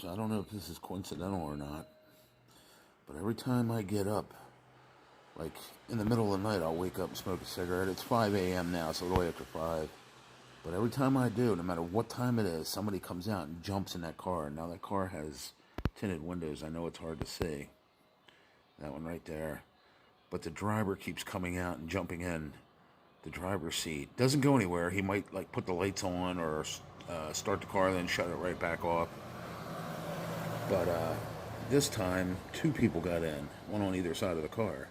So I don't know if this is coincidental or not, but every time I get up, like in the middle of the night, I'll wake up and smoke a cigarette. It's 5 a.m. now, so it's way after 5. But every time I do, no matter what time it is, somebody comes out and jumps in that car. Now that car has tinted windows. I know it's hard to see. That one right there. But the driver keeps coming out and jumping in the driver's seat. Doesn't go anywhere. He might like put the lights on or start the car, then shut it right back off. But this time, two people got in, one on either side of the car.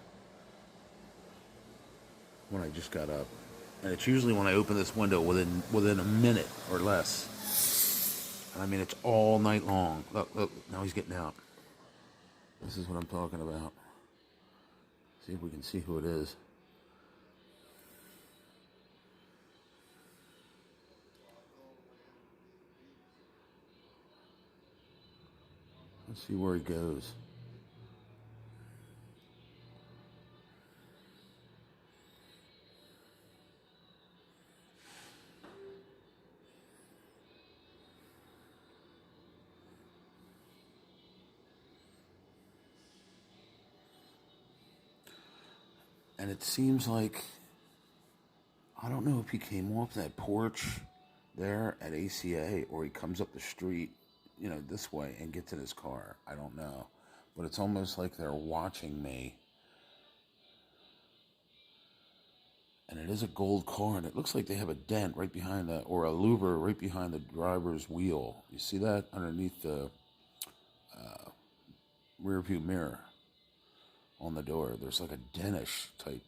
When I just got up, and it's usually when I open this window within a minute or less. And I mean, it's all night long. Look, look, now he's getting out. This is what I'm talking about. See if we can see who it is. Let's see where he goes. And it seems like, I don't know if he came off that porch there at ACA or he comes up the street, this way and gets in his car. I don't know. But it's almost like they're watching me. And it is a gold car, and it looks like they have a dent right behind that, or a louver right behind the driver's wheel. You see that underneath the rear view mirror on the door? There's like a dentish type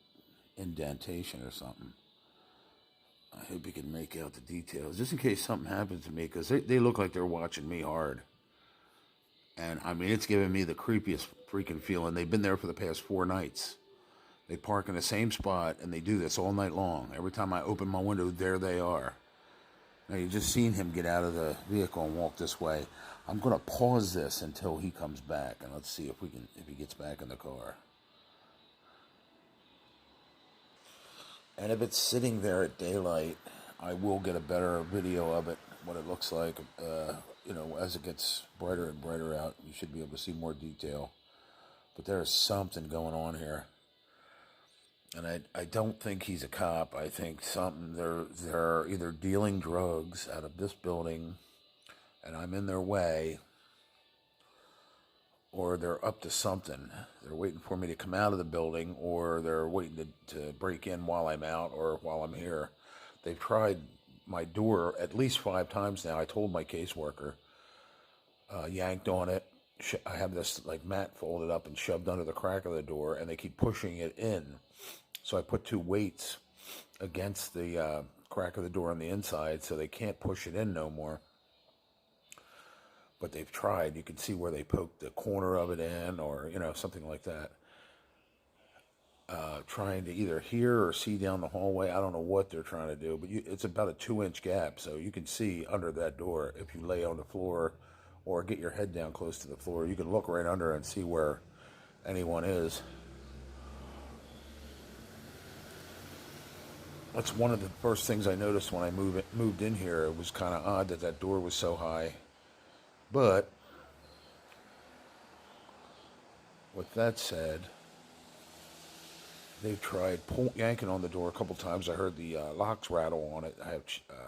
indentation or something. I hope you can make out the details, just in case something happens to me, because they look like they're watching me hard. And, I mean, it's giving me the creepiest freaking feeling. They've been there for the past 4 nights. They park in the same spot, and they do this all night long. Every time I open my window, there they are. Now, you just seen him get out of the vehicle and walk this way. I'm going to pause this until he comes back, and let's see if he gets back in the car. And if it's sitting there at daylight, I will get a better video of it, what it looks like. As it gets brighter and brighter out, you should be able to see more detail. But there is something going on here. And I don't think he's a cop. I think they're either dealing drugs out of this building, and I'm in their way, or they're up to something. They're waiting for me to come out of the building, or they're waiting to break in while I'm out or while I'm here. They've tried my door at least 5 times now. I told my caseworker, yanked on it. I have this like mat folded up and shoved under the crack of the door, and they keep pushing it in. So I put 2 weights against the crack of the door on the inside, so they can't push it in no more. But they've tried. You can see where they poked the corner of it in, or something like that. Trying to either hear or see down the hallway. I don't know what they're trying to do, but it's about a 2-inch gap, so you can see under that door if you lay on the floor or get your head down close to the floor. You can look right under and see where anyone is. That's one of the first things I noticed when I moved in here. It was kind of odd that door was so high. But with that said, they've tried yanking on the door a couple times. I heard the locks rattle on it. I have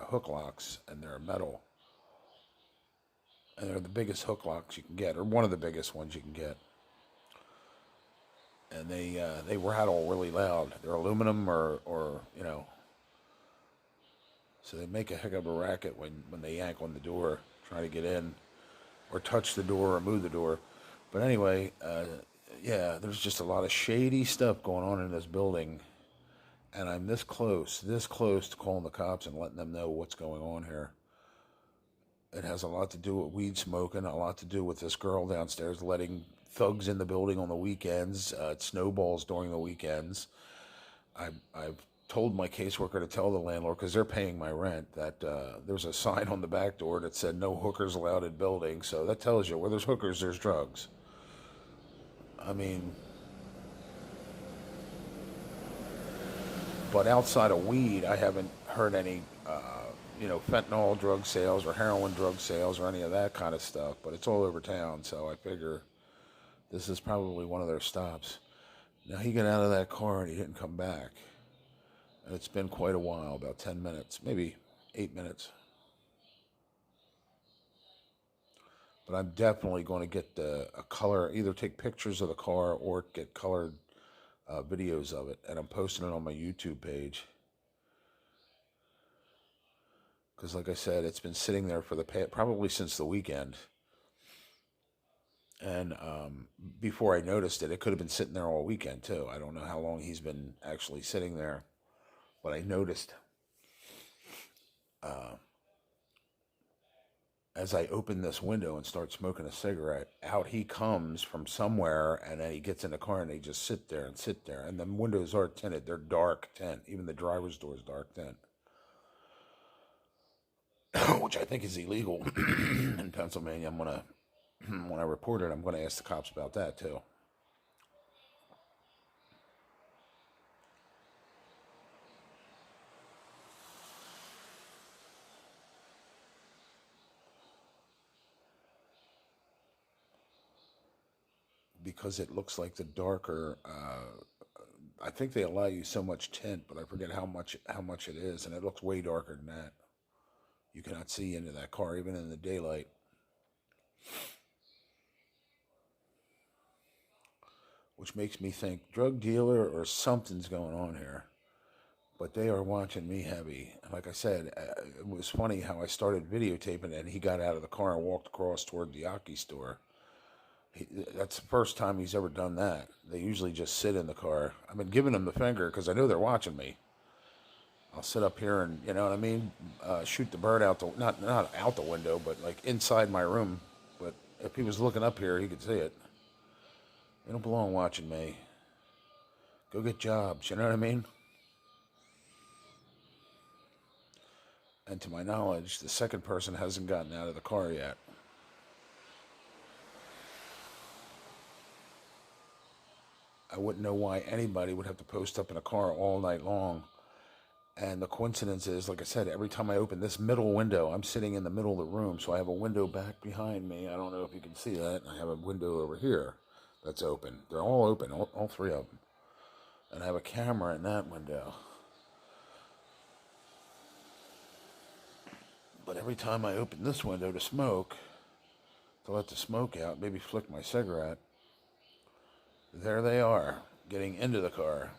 hook locks, and they're metal. And they're the biggest hook locks you can get, or one of the biggest ones you can get. And they rattle really loud. They're aluminum or so they make a heck of a racket when they yank on the door, trying to get in, or touch the door or move the door. But anyway, there's just a lot of shady stuff going on in this building, and I'm this close to calling the cops and letting them know what's going on here. It has a lot to do with weed smoking, a lot to do with this girl downstairs letting thugs in the building on the weekends. It snowballs during the weekends. I've told my caseworker to tell the landlord, because they're paying my rent, that there's a sign on the back door that said no hookers allowed in building. So that tells you where there's hookers, there's drugs. I mean, but outside of weed, I haven't heard any fentanyl drug sales or heroin drug sales or any of that kind of stuff, but it's all over town, so I figure this is probably one of their stops. Now he got out of that car and he didn't come back. And it's been quite a while, about 10 minutes, maybe 8 minutes. But I'm definitely going to get a color, either take pictures of the car or get colored videos of it. And I'm posting it on my YouTube page. Because, like I said, it's been sitting there for probably since the weekend. And before I noticed it, it could have been sitting there all weekend, too. I don't know how long he's been actually sitting there. But I noticed as I open this window and start smoking a cigarette, out he comes from somewhere, and then he gets in the car, and they just sit there and sit there. And the windows are tinted; they're dark tint. Even the driver's door is dark tint, which I think is illegal in Pennsylvania. I'm gonna, when I report it, I'm gonna ask the cops about that too. Because it looks like the darker. I think they allow you so much tint, but I forget how much it is, and it looks way darker than that. You cannot see into that car even in the daylight, which makes me think drug dealer or something's going on here. But they are watching me heavy. And like I said, it was funny how I started videotaping, and he got out of the car and walked across toward the Aki store. That's the first time he's ever done that. They usually just sit in the car. I've been giving them the finger because I know they're watching me. I'll sit up here and, you know what I mean, shoot the bird out the not out the window, but like inside my room. But if he was looking up here, he could see it. They don't belong watching me. Go get jobs. You know what I mean? And to my knowledge, the second person hasn't gotten out of the car yet. I wouldn't know why anybody would have to post up in a car all night long. And the coincidence is, like I said, every time I open this middle window, I'm sitting in the middle of the room, so I have a window back behind me. I don't know if you can see that. I have a window over here that's open. They're all open, all three of them. And I have a camera in that window. But every time I open this window to smoke, to let the smoke out, maybe flick my cigarette, there they are, getting into the car.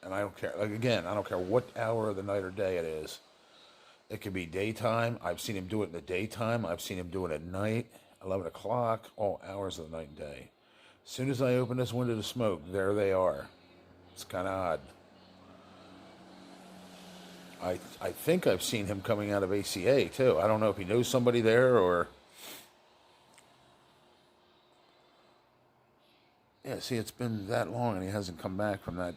And I don't care. Like, again, I don't care what hour of the night or day it is. It could be daytime. I've seen him do it in the daytime. I've seen him do it at night, 11 o'clock, all hours of the night and day. As soon as I open this window to smoke, there they are. It's kind of odd. I think I've seen him coming out of ACA, too. I don't know if he knows somebody there or... Yeah, see, it's been that long and he hasn't come back from that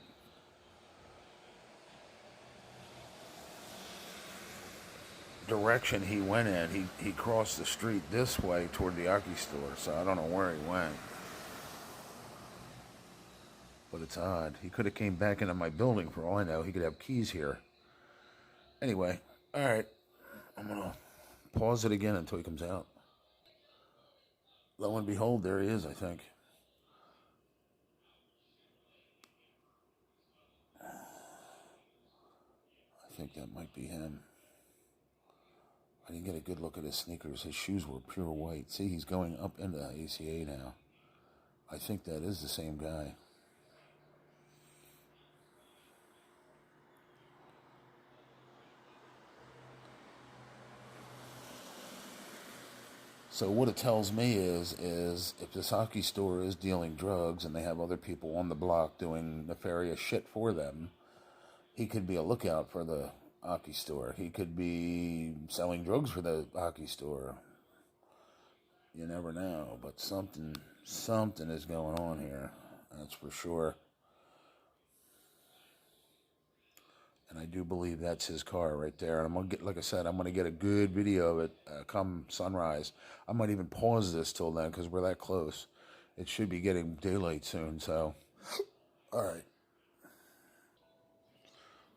direction he went in. He crossed the street this way toward the Aki store, so I don't know where he went. But it's odd. He could have came back into my building for all I know. He could have keys here. Anyway, all right. I'm going to pause it again until he comes out. Lo and behold, there he is, I think. I think that might be him. I didn't get a good look at his sneakers. His shoes were pure white. See, he's going up into ACA now. I think that is the same guy. So what it tells me is if this hockey store is dealing drugs and they have other people on the block doing nefarious shit for them, he could be a lookout for the hockey store. He could be selling drugs for the hockey store. You never know, but something is going on here. That's for sure. And I do believe that's his car right there. And I'm gonna get, like I said, I'm gonna get a good video of it come sunrise. I might even pause this till then because we're that close. It should be getting daylight soon. So, all right.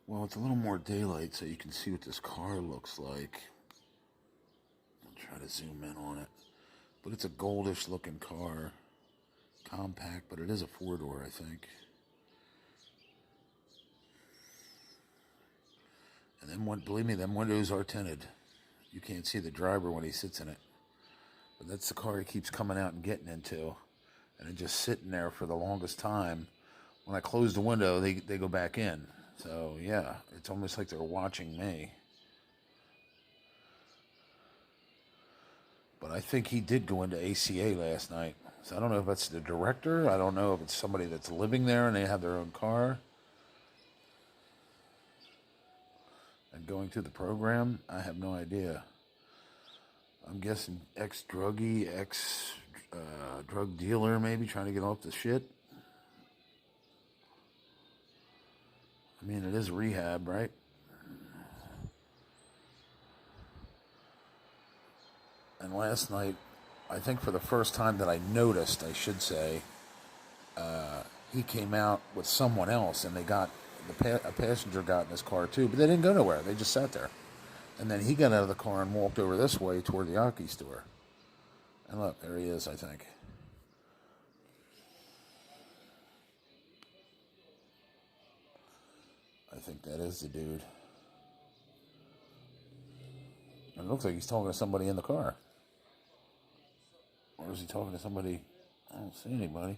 Well, it's a little more daylight so you can see what this car looks like. I'll try to zoom in on it. But it's a goldish looking car. Compact, but it is a four-door, I think. And then, believe me, them windows are tinted. You can't see the driver when he sits in it. But that's the car he keeps coming out and getting into. And it's just sitting there for the longest time. When I close the window, they go back in. So, yeah, it's almost like they're watching me. But I think he did go into ACA last night. So I don't know if that's the director. I don't know if it's somebody that's living there and they have their own car. And going through the program, I have no idea. I'm guessing ex-druggie, ex-drug dealer maybe, trying to get off the shit. I mean, it is rehab, right? And last night, I think for the first time that I noticed, I should say, he came out with someone else, and they got a passenger got in his car too, but they didn't go nowhere. They just sat there. And then he got out of the car and walked over this way toward the Aki store. And look, there he is, I think. I think that is the dude. It looks like he's talking to somebody in the car. Or is he talking to somebody? I don't see anybody.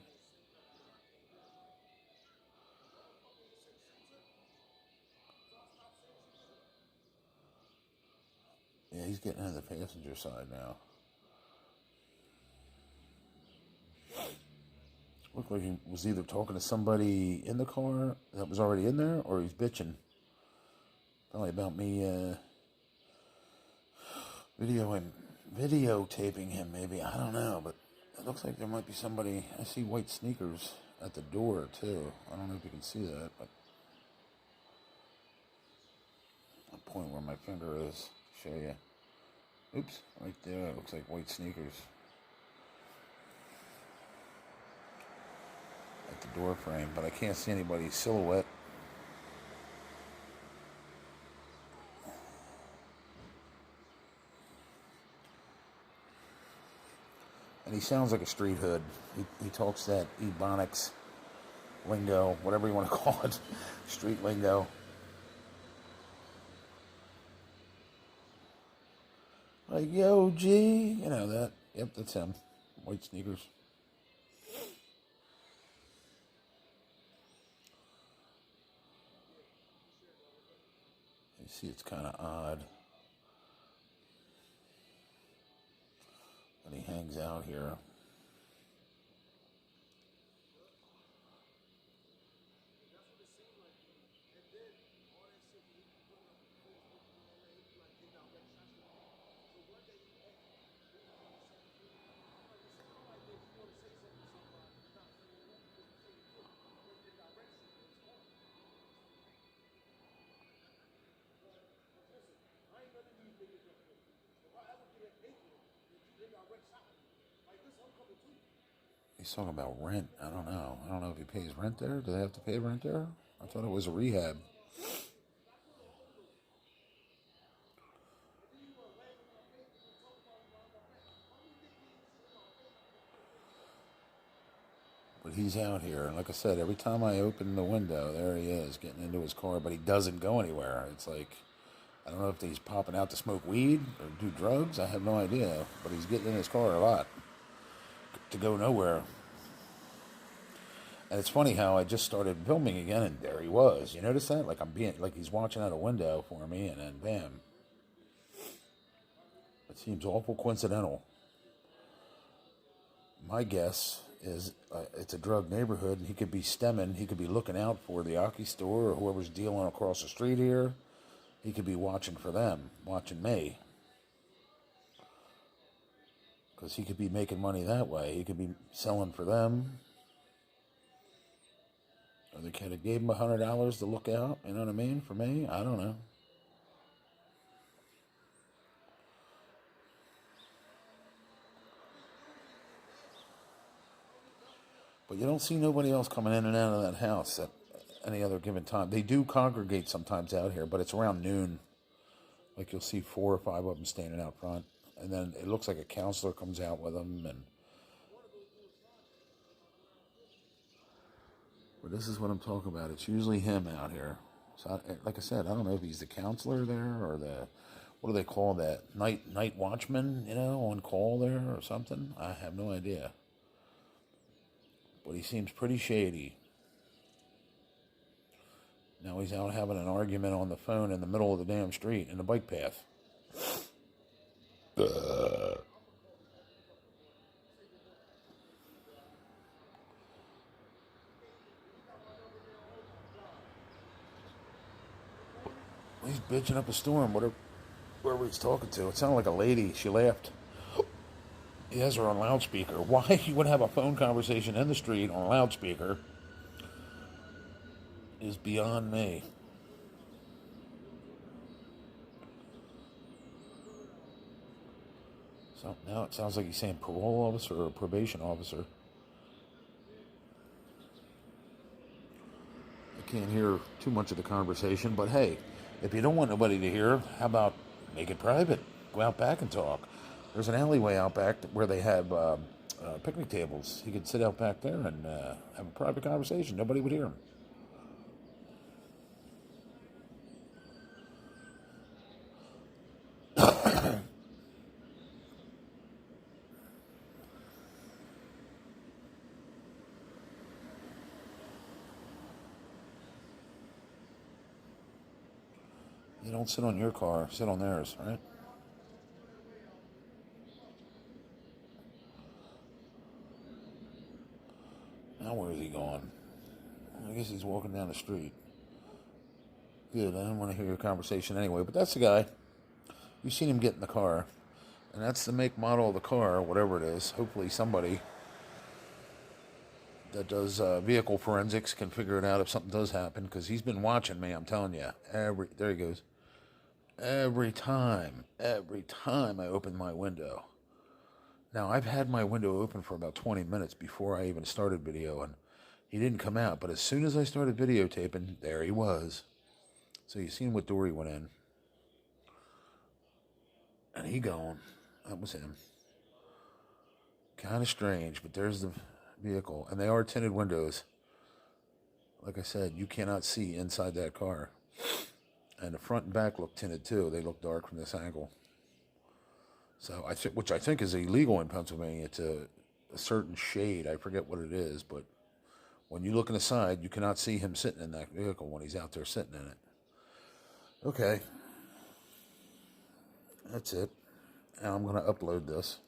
Yeah, he's getting on the passenger side now. Looked like he was either talking to somebody in the car that was already in there, or he's bitching. Probably about me videotaping him, maybe. I don't know, but it looks like there might be somebody. I see white sneakers at the door, too. I don't know if you can see that, but I'll point where my finger is. Show you. Oops, right there. It looks like white sneakers at the door frame, but I can't see anybody's silhouette. And he sounds like a street hood. He talks that Ebonics lingo, whatever you want to call it, street lingo. Like, yo, G, you know that. Yep, that's him. White sneakers. You see, it's kind of odd. And he hangs out here. He's talking about rent. I don't know. I don't know if he pays rent there. Do they have to pay rent there? I thought it was a rehab. But he's out here. And like I said, every time I open the window, there he is getting into his car, but he doesn't go anywhere. It's like, I don't know if he's popping out to smoke weed or do drugs. I have no idea. But he's getting in his car a lot to go nowhere. And it's funny how I just started filming again, and there he was. You notice that? Like he's watching out a window for me, and then bam. It seems awful coincidental. My guess is it's a drug neighborhood, and he could be stemming. He could be looking out for the Aki store or whoever's dealing across the street here. He could be watching for them, watching me. Because he could be making money that way. He could be selling for them. Or they could have gave him $100 to look out. You know what I mean? For me, I don't know. But you don't see nobody else coming in and out of that house. any other given time. They do congregate sometimes out here, but it's around noon. Like you'll see 4 or 5 of them standing out front, and then it looks like a counselor comes out with them. But this is what I'm talking about. It's usually him out here. So, like I said, I don't know if he's the counselor there or what do they call that? Night watchman, on call there or something. I have no idea. But he seems pretty shady. Now he's out having an argument on the phone in the middle of the damn street in the bike path. He's bitching up a storm, whoever he's talking to. It sounded like a lady. She laughed. He has her on loudspeaker. Why he would have a phone conversation in the street on loudspeaker is beyond me. So now it sounds like he's saying parole officer or probation officer. I can't hear too much of the conversation, but hey, if you don't want nobody to hear, how about make it private? Go out back and talk. There's an alleyway out back where they have picnic tables. He could sit out back there and have a private conversation. Nobody would hear him. You don't sit on your car, sit on theirs, right? Now where is he going? I guess he's walking down the street. Good, I didn't want to hear your conversation anyway, but that's the guy. You've seen him get in the car, and that's the make, model of the car, whatever it is. Hopefully somebody that does vehicle forensics can figure it out if something does happen, because he's been watching me, I'm telling you. There he goes. Every time I open my window. Now, I've had my window open for about 20 minutes before I even started video, and he didn't come out. But as soon as I started videotaping, there he was. So you seen what door he went in. And he gone. That was him. Kind of strange, but there's the vehicle. And they are tinted windows. Like I said, you cannot see inside that car. And the front and back look tinted too. They look dark from this angle. So which I think is illegal in Pennsylvania. It's a certain shade. I forget what it is, but when you look in the side, you cannot see him sitting in that vehicle when he's out there sitting in it. Okay. That's it. Now I'm going to upload this.